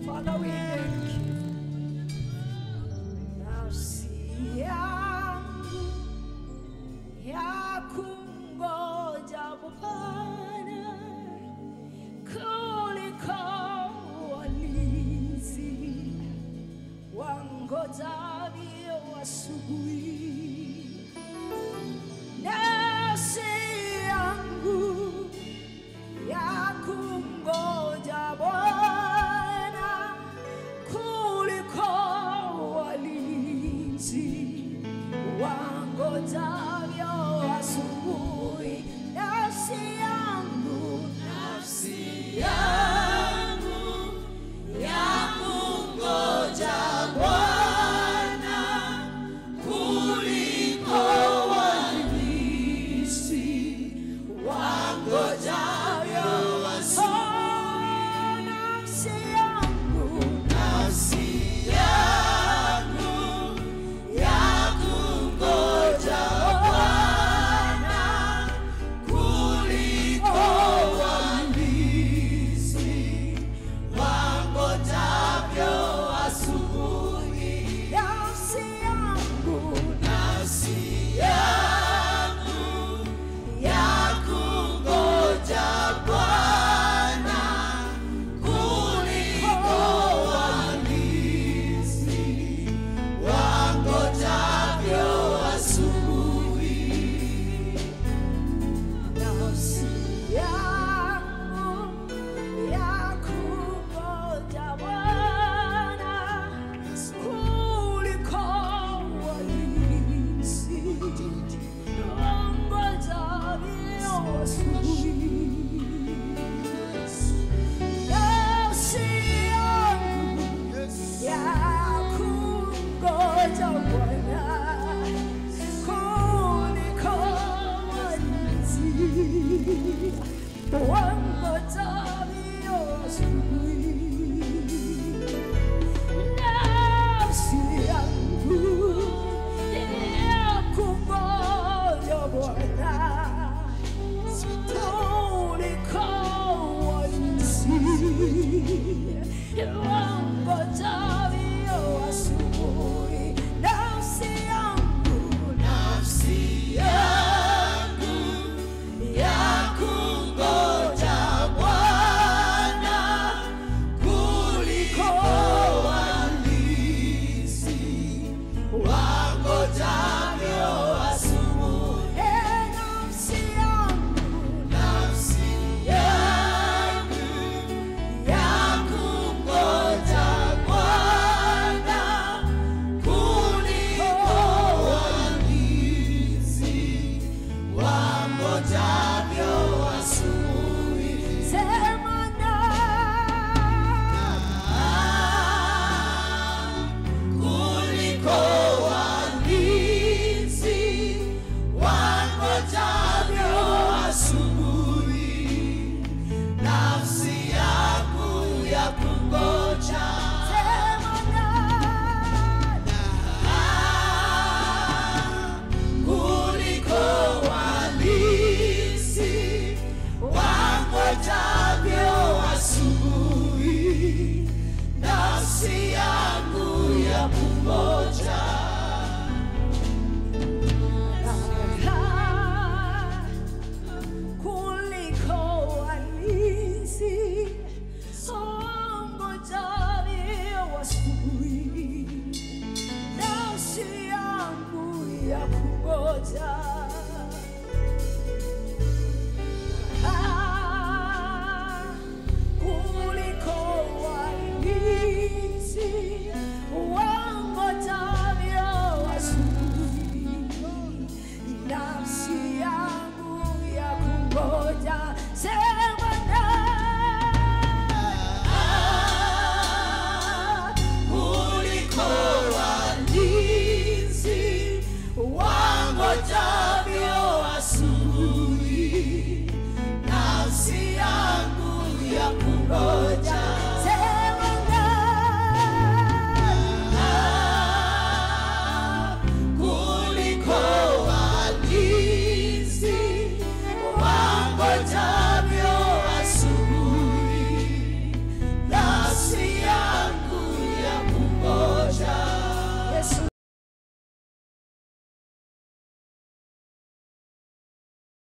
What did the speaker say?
Father, we thank you. Nafsi yangu ya kungoja Bwana kuliko walinzi wangojavyo asubuhi. Nafsi yangu ya kungoja Bwana kuliko walinzi wangojavyo asubuhi. Nafsi yangu ya kungoja Bwana kuliko walinzi wangojavyo asubuhi. Nafsi yangu ya kungoja Bwana kuliko walinzi wangojavyo asubuhi. Nafsi yangu ya kungoja Bwana kuliko walinzi wangojavyo asubuhi. Nafsi yangu ya kungoja Bwana kuliko walinzi wangojavyo asubuhi. Nafsi yangu ya kungoja Bwana kuliko walinzi wangojavyo asubuhi. Nafsi yangu ya kungoja Bwana kuliko walinzi wangojavyo asubuhi. Nafsi yangu ya kungoja Bwana kuliko walinzi wangojavyo asubuhi. Nafsi yangu ya kungoja Bwana kuliko walinzi wangojavyo asubuhi. Sema kuliko walinzi wangojavyo asubuhi. Nafsi yangu ya kungoja. Sema kuliko walinzi wangojavyo asubuhi. Nafsi yangu ya kungoja. Kuliko walinzi wangojavyo asubuhi. Nafsi yangu ya kungoja.